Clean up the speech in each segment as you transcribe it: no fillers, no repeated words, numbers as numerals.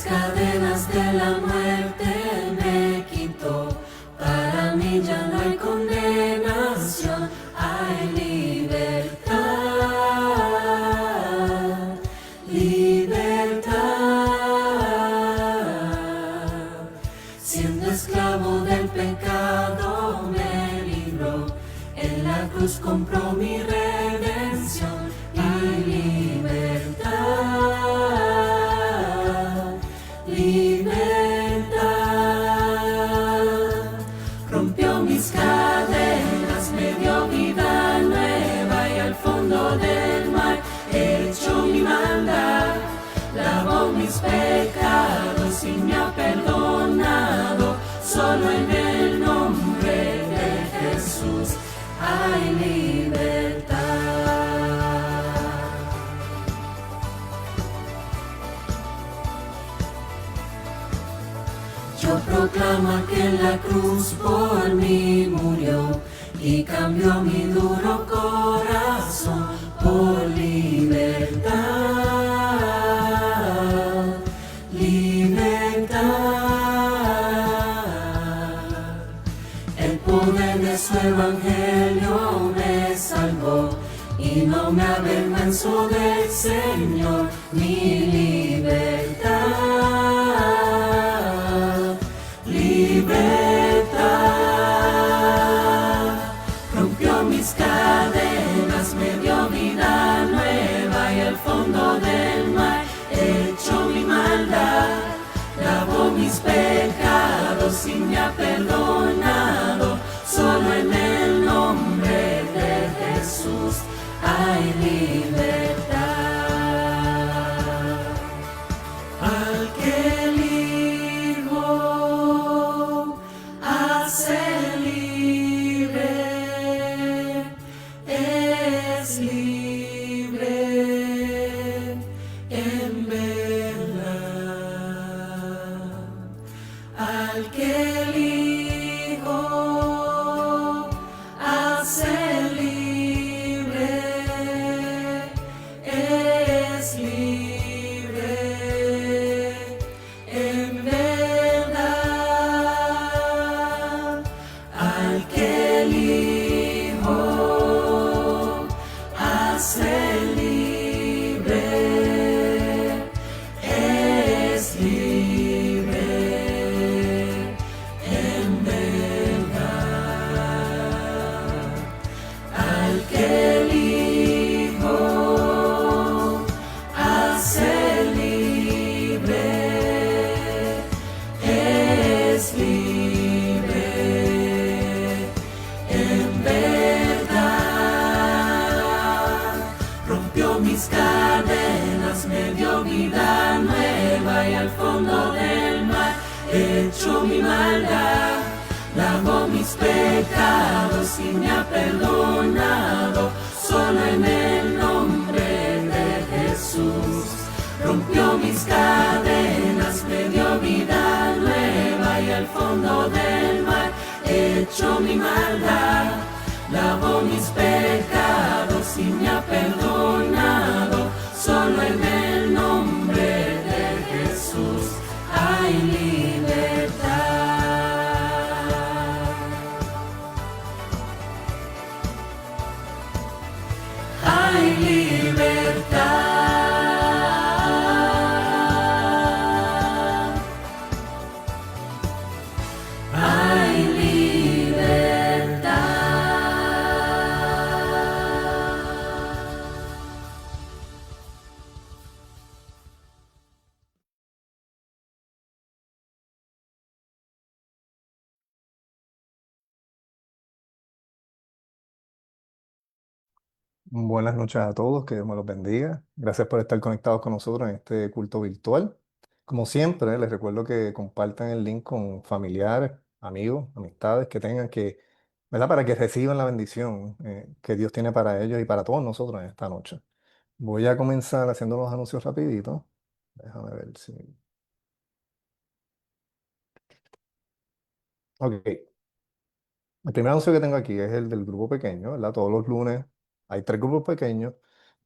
las cadenas de la muerte me quitó. Para mí ya no hay condenación, hay libertad, libertad. Siendo esclavo del pecado me libró, en la cruz compró mi redención. Hay libertad, libertad. Rompió mis cadenas, me dio vida nueva y al fondo del mar echó mi maldad. Lavó mis pecados y me ha perdonado. Solo en el nombre de Jesús hay libertad. Yo proclamo que en la cruz por mí murió y cambió mi duro corazón por libertad, libertad. El poder de su evangelio me salvó y no me avergüenzo del Señor. Mi libertad, libertad. Rompió mis cadenas, me dio vida nueva y al fondo del mar echó mi maldad. Lavó mis pecados y me ha perdonado. Solo en el nombre de Jesús hay libertad. Al que el Hijo hace libre, es libre en verdad. Al que el Hijo hace libre, es libre en verdad. Al que el Hijo hace libre, es libre en verdad. Al que el Hijo hace libre, es libre en verdad. Rompió mis cadenas, me dio vida nueva y al fondo del mar echó mi maldad. Lavó mis pecados y me ha perdonado. Solo en el nombre de Jesús. Rompió mis cadenas, me dio vida nueva y al fondo del mar echó mi maldad. Lavó mis pecados y me ha perdonado. Solo en el nombre de Jesús hay libertad. Hay libertad. Hay libertad. Buenas noches a todos, que Dios me los bendiga. Gracias por estar conectados con nosotros en este culto virtual. Como siempre, les recuerdo que compartan el link con familiares, amigos, amistades que tengan que, ¿verdad? Para que reciban la bendición que Dios tiene para ellos y para todos nosotros en esta noche. Voy a comenzar haciendo los anuncios rapidito. Déjame ver si... Ok. El primer anuncio que tengo aquí es el del grupo pequeño, ¿verdad? Todos los lunes hay 3 grupos pequeños.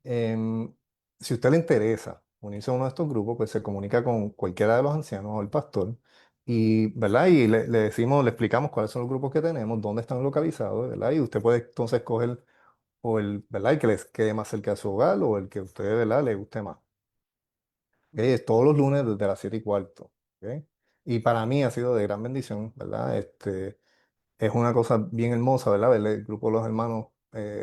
Em, si a usted le interesa unirse a uno de estos grupos, pues se comunica con cualquiera de los ancianos o el pastor y, ¿verdad? Y le decimos, le explicamos cuáles son los grupos que tenemos, dónde están localizados, ¿verdad? Y usted puede entonces escoger o el, ¿verdad? El que les quede más cerca de su hogar o el que a usted, ¿verdad? Le guste más. ¿Ok? Es todos los lunes desde las 7:15. ¿Ok? Y para mí ha sido de gran bendición, ¿verdad? Es una cosa bien hermosa, ¿verdad? Ver el grupo de los hermanos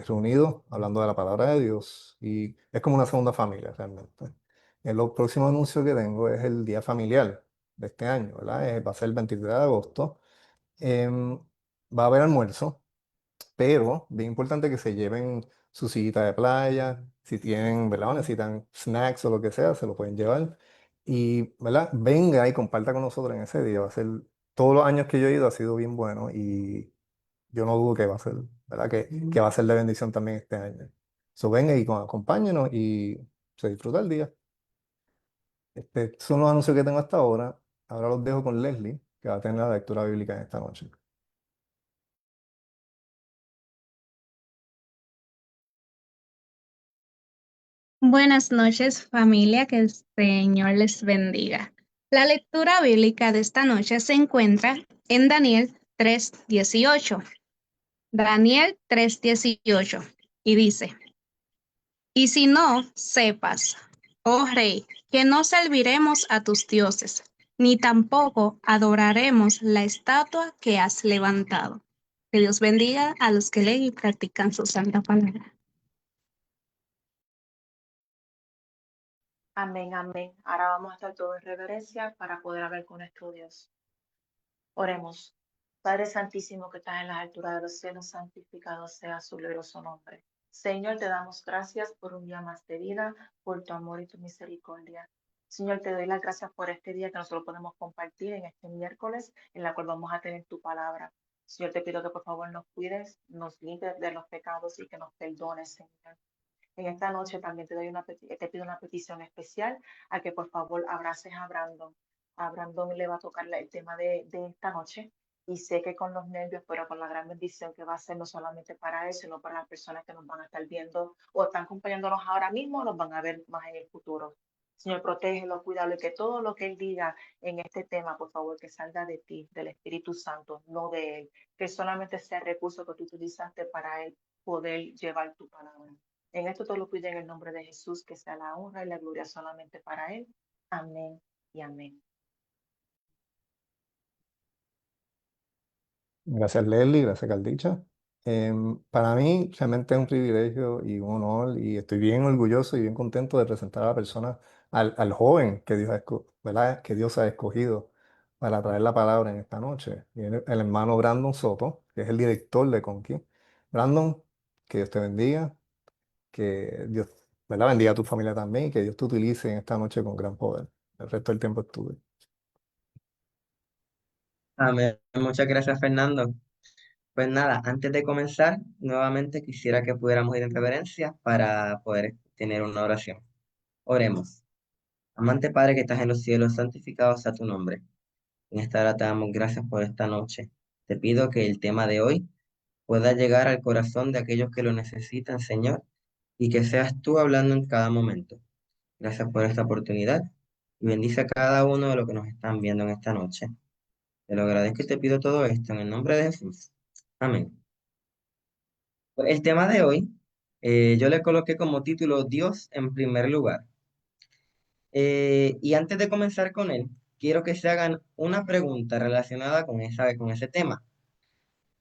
reunidos hablando de la palabra de Dios y es como una segunda familia realmente. El próximo anuncio que tengo es el día familiar de este año, ¿verdad? Va a ser el 23 de agosto. Em, Va a haber almuerzo, pero bien importante que se lleven su sillita de playa, si tienen, ¿verdad? O necesitan snacks o lo que sea, se lo pueden llevar. Y, ¿verdad? Venga y comparta con nosotros en ese día. Va a ser, todos los años que yo he ido ha sido bien bueno y yo no dudo que va a ser, ¿verdad? Que va a ser de bendición también este año. So, venga y acompáñenos y se disfruta el día. Son los anuncios que tengo hasta ahora. Ahora los dejo con Leslie, que va a tener la lectura bíblica en esta noche. Buenas noches, familia, que el Señor les bendiga. La lectura bíblica de esta noche se encuentra en Daniel 3:18. Daniel 3:18 y dice, y si no, sepas, oh rey, que no serviremos a tus dioses, ni tampoco adoraremos la estatua que has levantado. Que Dios bendiga a los que leen y practican su santa palabra. Amén, amén. Ahora vamos a estar todos en reverencia para poder hablar con nuestro Dios. Oremos. Padre Santísimo que estás en las alturas de los cielos, santificado sea su glorioso nombre. Señor, te damos gracias por un día más de vida, por tu amor y tu misericordia. Señor, te doy las gracias por este día que nosotros podemos compartir en este miércoles, en la cual vamos a tener tu palabra. Señor, te pido que por favor nos cuides, nos limpies de los pecados y que nos perdones, Señor. En esta noche también te pido una petición especial a que por favor abraces a Brandon. A Brandon le va a tocar el tema de esta noche y sé que con los nervios, pero con la gran bendición que va a ser no solamente para él, sino para las personas que nos van a estar viendo o están acompañándonos ahora mismo o nos van a ver más en el futuro. Señor, protégelo, cuídalo y que todo lo que él diga en este tema, por favor, que salga de ti, del Espíritu Santo, no de él, que solamente sea el recurso que tú utilizaste para él poder llevar tu palabra. En esto te lo pido en el nombre de Jesús, que sea la honra y la gloria solamente para Él. Amén y amén. Gracias, Leslie, gracias, Caldicha. Para mí realmente es un privilegio y un honor y estoy bien orgulloso y bien contento de presentar a la persona, al joven que Dios ¿verdad? Que Dios ha escogido para traer la palabra en esta noche. Viene el hermano Brandon Soto, que es el director de Conqui. Brandon, que Dios te bendiga, que Dios, ¿verdad? Bendiga a tu familia también y que Dios te utilice en esta noche con gran poder. El resto del tiempo estuve. Amén. Muchas gracias, Fernando. Pues nada, antes de comenzar, nuevamente quisiera que pudiéramos ir en reverencia para poder tener una oración. Oremos. Amante Padre que estás en los cielos, santificado sea tu nombre. En esta hora te damos gracias por esta noche. Te pido que el tema de hoy pueda llegar al corazón de aquellos que lo necesitan, Señor, y que seas tú hablando en cada momento. Gracias por esta oportunidad y bendice a cada uno de los que nos están viendo en esta noche. Te lo agradezco y te pido todo esto en el nombre de Jesús. Amén. Pues el tema de hoy, yo le coloqué como título Dios en primer lugar. Y antes de comenzar con él, quiero que se hagan una pregunta relacionada con ese tema.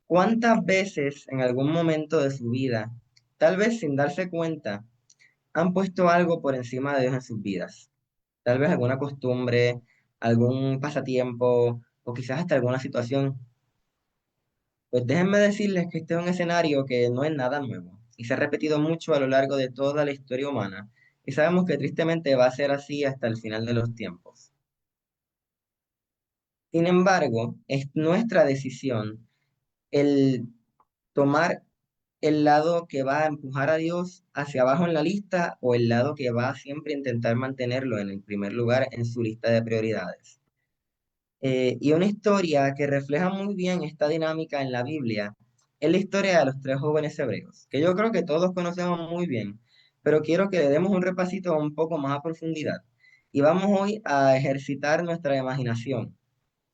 ¿Cuántas veces en algún momento de su vida, tal vez sin darse cuenta, han puesto algo por encima de Dios en sus vidas? Tal vez alguna costumbre, algún pasatiempo o quizás hasta alguna situación. Pues déjenme decirles que este es un escenario que no es nada nuevo y se ha repetido mucho a lo largo de toda la historia humana y sabemos que tristemente va a ser así hasta el final de los tiempos. Sin embargo, es nuestra decisión el tomar el lado que va a empujar a Dios hacia abajo en la lista o el lado que va a siempre intentar mantenerlo en el primer lugar en su lista de prioridades. Y una historia que refleja muy bien esta dinámica en la Biblia es la historia de los tres jóvenes hebreos, que yo creo que todos conocemos muy bien, pero quiero que le demos un repasito un poco más a profundidad Y vamos hoy a ejercitar nuestra imaginación.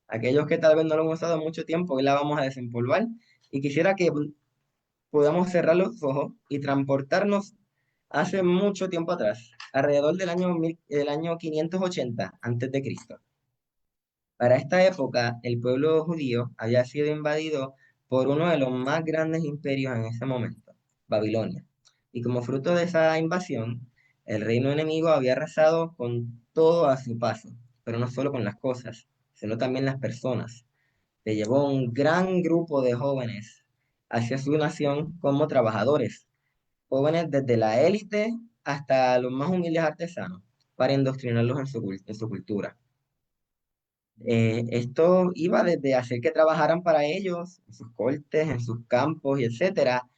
Aquellos que tal vez no lo hemos usado mucho tiempo, hoy la vamos a desempolvar. Y quisiera que podamos cerrar los ojos y transportarnos hace mucho tiempo atrás, alrededor del año 580 antes de Cristo. Para esta época, el pueblo judío había sido invadido por uno de los más grandes imperios en ese momento, Babilonia. Y como fruto de esa invasión, el reino enemigo había arrasado con todo a su paso, pero no solo con las cosas, sino también las personas. Se llevó un gran grupo de jóvenes hacia su nación como trabajadores, jóvenes desde la élite hasta los más humildes artesanos, para indoctrinarlos en su cultura. Esto iba desde hacer que trabajaran para ellos, en sus cortes, en sus campos y etcétera,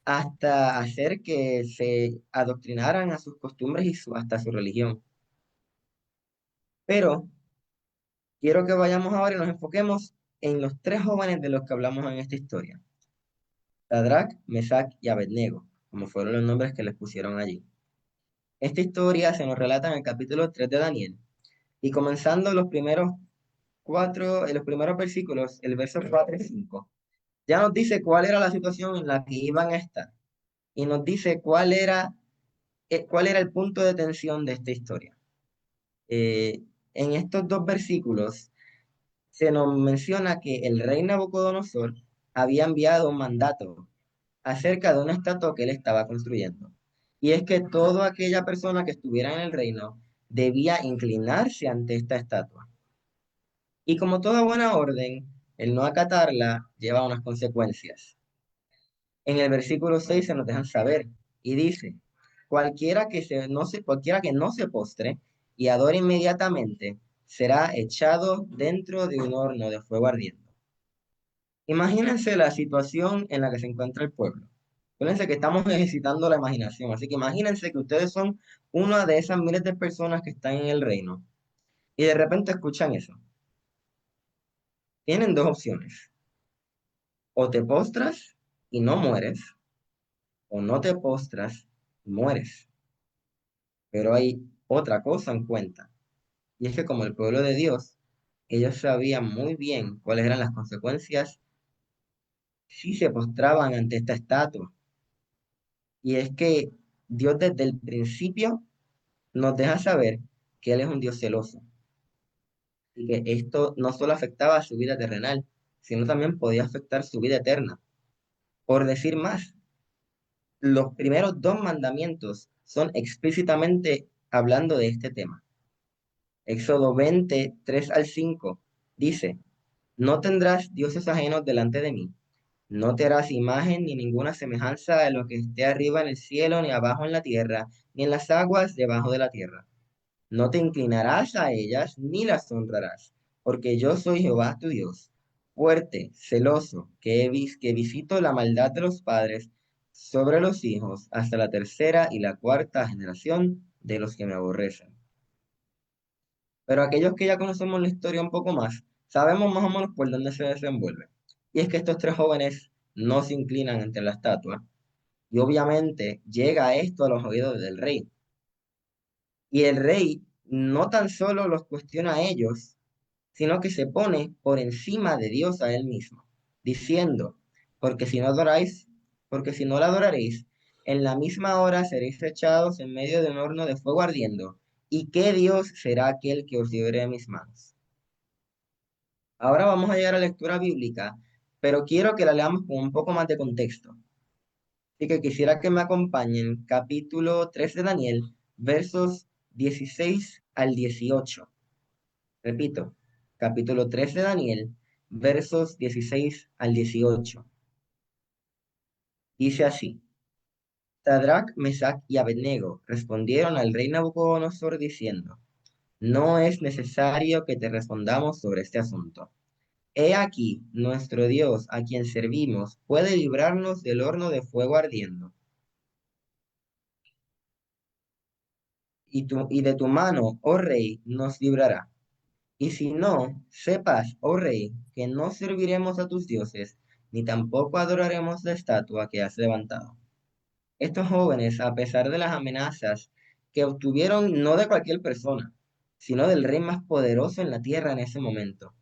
hasta hacer que se adoctrinaran a sus costumbres y hasta su religión. Pero quiero que vayamos ahora y nos enfoquemos en los tres jóvenes de los que hablamos en esta historia: Sadrach, Mesach y Abednego, como fueron los nombres que les pusieron allí. Esta historia se nos relata en el capítulo 3 de Daniel, y comenzando los primeros versículos, el verso 4 y 5. Ya nos dice cuál era la situación en la que iban a estar y nos dice cuál era el punto de tensión de esta historia. En estos dos versículos se nos menciona que el rey Nabucodonosor había enviado un mandato acerca de una estatua que él estaba construyendo. Y es que toda aquella persona que estuviera en el reino debía inclinarse ante esta estatua. Y como toda buena orden, el no acatarla lleva unas consecuencias. En el versículo 6 se nos dejan saber y dice: cualquiera que no se postre y adore inmediatamente será echado dentro de un horno de fuego ardiendo. Imagínense la situación en la que se encuentra el pueblo. Fíjense que estamos ejercitando la imaginación, así que imagínense que ustedes son una de esas miles de personas que están en el reino y de repente escuchan eso. Tienen dos opciones: o te postras y no mueres, o no te postras y mueres. Pero hay otra cosa en cuenta, y es que como el pueblo de Dios, ellos sabían muy bien cuáles eran las consecuencias si se postraban ante esta estatua. Y es que Dios desde el principio nos deja saber que Él es un Dios celoso, y que esto no solo afectaba a su vida terrenal, sino también podía afectar su vida eterna. Por decir más, los primeros dos mandamientos son explícitamente hablando de este tema. Éxodo 20, 3 al 5 dice: no tendrás dioses ajenos delante de mí, no te harás imagen ni ninguna semejanza de lo que esté arriba en el cielo, ni abajo en la tierra, ni en las aguas debajo de la tierra. No te inclinarás a ellas, ni las honrarás, porque yo soy Jehová tu Dios, fuerte, celoso, que visito la maldad de los padres sobre los hijos hasta la tercera y la cuarta generación de los que me aborrecen. Pero aquellos que ya conocemos la historia un poco más, sabemos más o menos por dónde se desenvuelve. Y es que estos tres jóvenes no se inclinan ante la estatua, y obviamente llega esto a los oídos del rey. Y el rey no tan solo los cuestiona a ellos, sino que se pone por encima de Dios a él mismo, diciendo: porque si no adoráis, porque si no la adoraréis, en la misma hora seréis echados en medio de un horno de fuego ardiendo. ¿Y qué Dios será aquel que os libre de mis manos? Ahora vamos a llegar a la lectura bíblica, pero quiero que la leamos con un poco más de contexto. Así que quisiera que me acompañen, capítulo 3 de Daniel, versos 16 al 18. Repito, capítulo 3 de Daniel, versos 16 al 18. Dice así: Sadrach, Mesach y Abednego respondieron al rey Nabucodonosor diciendo: no es necesario que te respondamos sobre este asunto. He aquí, nuestro Dios, a quien servimos, puede librarnos del horno de fuego ardiendo. Y de tu mano, oh rey, nos librará. Y si no, sepas, oh rey, que no serviremos a tus dioses, ni tampoco adoraremos la estatua que has levantado. Estos jóvenes, a pesar de las amenazas que obtuvieron no de cualquier persona, sino del rey más poderoso en la tierra en ese momento.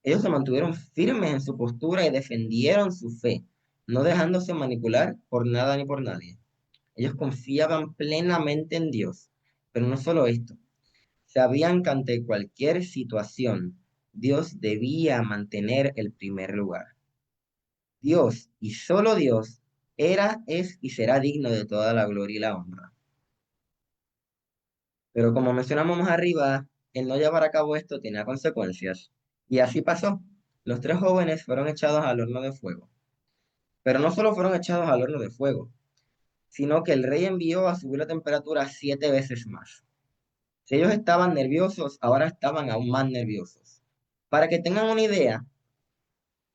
Ellos se mantuvieron firmes en su postura y defendieron su fe, no dejándose manipular por nada ni por nadie. Ellos confiaban plenamente en Dios, pero no solo esto, sabían que ante cualquier situación, Dios debía mantener el primer lugar. Dios y solo Dios era, es y será digno de toda la gloria y la honra. Pero como mencionamos más arriba, el no llevar a cabo esto tenía consecuencias. Y así pasó. Los tres jóvenes fueron echados al horno de fuego. Pero no solo fueron echados al horno de fuego, sino que el rey envió a subir la temperatura 7 veces más. Si ellos estaban nerviosos, ahora estaban aún más nerviosos. Para que tengan una idea,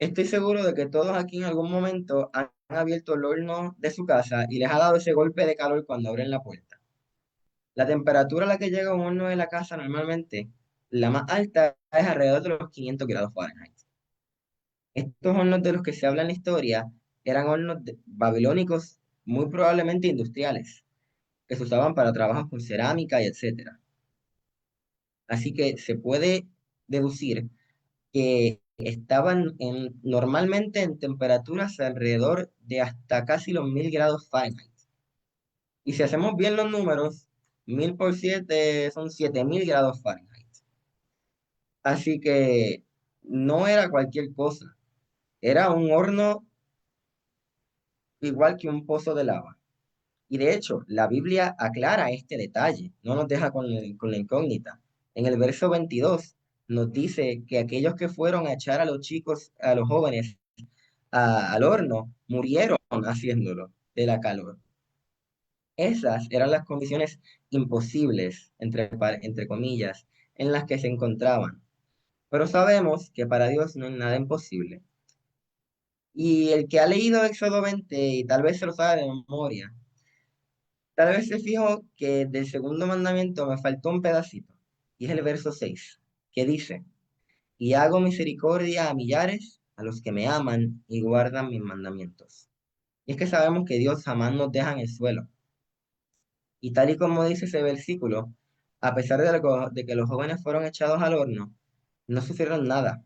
estoy seguro de que todos aquí en algún momento han abierto el horno de su casa y les ha dado ese golpe de calor cuando abren la puerta. La temperatura a la que llega un horno de la casa normalmente, la más alta es alrededor de los 500 grados Fahrenheit. Estos hornos de los que se habla en la historia eran babilónicos, muy probablemente industriales, que se usaban para trabajos con cerámica y etcétera. Así que se puede deducir que estaban normalmente en temperaturas alrededor de hasta casi los 1000 grados Fahrenheit. Y si hacemos bien los números, 1000 por 7 son 7000 grados Fahrenheit. Así que no era cualquier cosa, era un horno igual que un pozo de lava. Y de hecho, la Biblia aclara este detalle, no nos deja con la incógnita. En el verso 22 nos dice que aquellos que fueron a echar a los chicos, a los jóvenes, al horno, murieron haciéndolo de la calor. Esas eran las condiciones imposibles, entre comillas, en las que se encontraban. Pero sabemos que para Dios no hay nada imposible. Y el que ha leído Éxodo 20 y tal vez se lo sabe de memoria, tal vez se fijó que del segundo mandamiento me faltó un pedacito, y es el verso 6, que dice, y hago misericordia a millares, a los que me aman y guardan mis mandamientos. Y es que sabemos que Dios jamás nos deja en el suelo. Y tal y como dice ese versículo, a pesar de que los jóvenes fueron echados al horno, no sufrieron nada.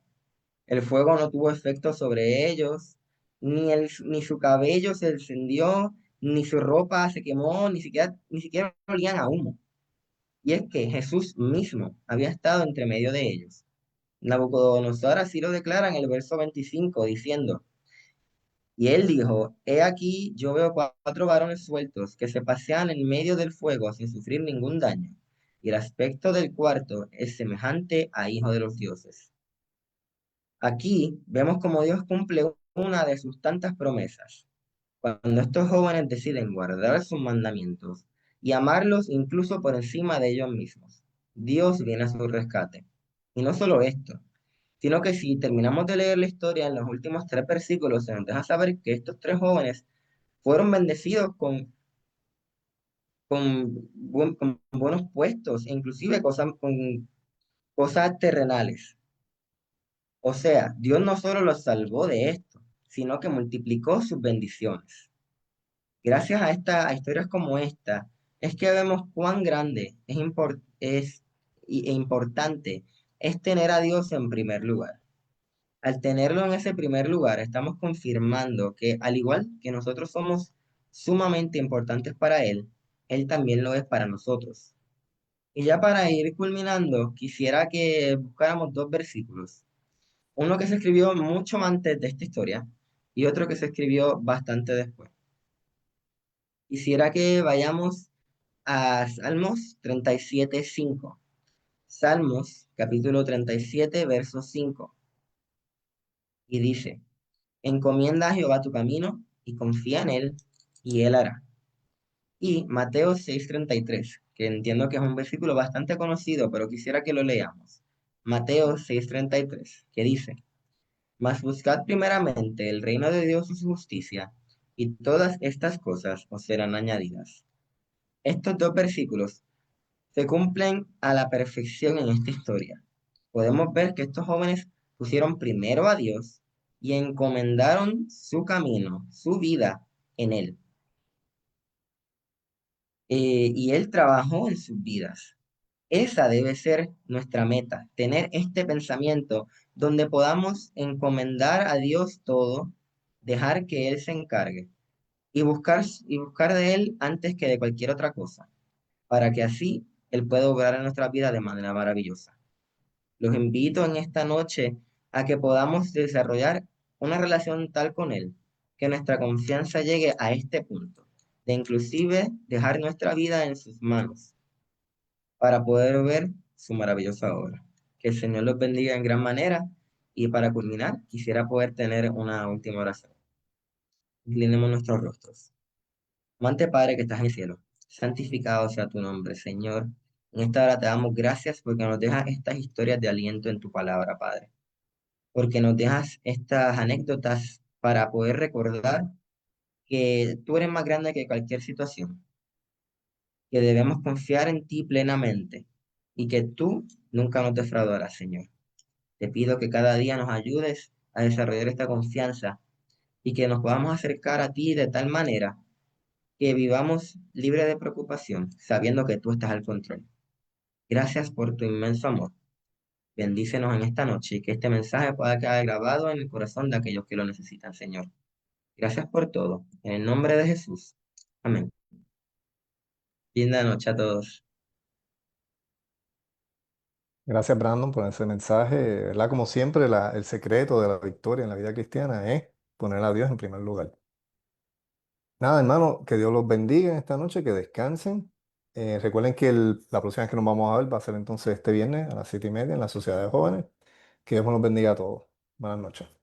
El fuego no tuvo efecto sobre ellos, ni su cabello se encendió, ni su ropa se quemó, ni siquiera olían a humo. Y es que Jesús mismo había estado entre medio de ellos. Nabucodonosor así lo declara en el verso 25, diciendo, y él dijo, he aquí yo veo cuatro varones sueltos que se pasean en medio del fuego sin sufrir ningún daño, y el aspecto del cuarto es semejante a hijo de los dioses. Aquí vemos cómo Dios cumple una de sus tantas promesas. Cuando estos jóvenes deciden guardar sus mandamientos y amarlos incluso por encima de ellos mismos, Dios viene a su rescate. Y no solo esto, sino que si terminamos de leer la historia en los últimos 3 versículos, se nos deja saber que estos tres jóvenes fueron bendecidos con buenos puestos, e inclusive con cosas terrenales. O sea, Dios no solo los salvó de esto, sino que multiplicó sus bendiciones. Gracias a historias como esta, es que vemos cuán grande e importante es tener a Dios en primer lugar. Al tenerlo en ese primer lugar, estamos confirmando que al igual que nosotros somos sumamente importantes para Él también lo es para nosotros. Y ya para ir culminando, quisiera que buscáramos 2 versículos. Uno que se escribió mucho antes de esta historia y otro que se escribió bastante después. Quisiera que vayamos a Salmos 37:5. Salmos capítulo 37, verso 5. Y dice, encomienda a Jehová tu camino y confía en él y él hará. Y Mateo 6:33, que entiendo que es un versículo bastante conocido, pero quisiera que lo leamos. Mateo 6:33, que dice, mas buscad primeramente el reino de Dios y su justicia, y todas estas cosas os serán añadidas. Estos 2 versículos se cumplen a la perfección en esta historia. Podemos ver que estos jóvenes pusieron primero a Dios y encomendaron su camino, su vida en Él. Y Él trabajó en sus vidas. Esa debe ser nuestra meta, tener este pensamiento donde podamos encomendar a Dios todo, dejar que Él se encargue y buscar de Él antes que de cualquier otra cosa, para que así Él pueda obrar en nuestra vida de manera maravillosa. Los invito en esta noche a que podamos desarrollar una relación tal con Él, que nuestra confianza llegue a este punto, de inclusive dejar nuestra vida en sus manos para poder ver su maravillosa obra. Que el Señor los bendiga en gran manera y para culminar quisiera poder tener una última oración. Inclinemos nuestros rostros. Amante Padre que estás en el cielo, santificado sea tu nombre, Señor. En esta hora te damos gracias porque nos dejas estas historias de aliento en tu palabra, Padre. Porque nos dejas estas anécdotas para poder recordar que tú eres más grande que cualquier situación, que debemos confiar en ti plenamente y que tú nunca nos defraudarás, Señor. Te pido que cada día nos ayudes a desarrollar esta confianza y que nos podamos acercar a ti de tal manera que vivamos libre de preocupación, sabiendo que tú estás al control. Gracias por tu inmenso amor. Bendícenos en esta noche y que este mensaje pueda quedar grabado en el corazón de aquellos que lo necesitan, Señor. Gracias por todo. En el nombre de Jesús. Amén. Linda noche a todos. Gracias, Brandon, por ese mensaje. ¿Verdad? Como siempre, el secreto de la victoria en la vida cristiana es poner a Dios en primer lugar. Nada, hermano, que Dios los bendiga en esta noche, que descansen. Recuerden que la próxima vez que nos vamos a ver va a ser entonces este viernes a las 7:30 en la Sociedad de Jóvenes. Que Dios nos bendiga a todos. Buenas noches.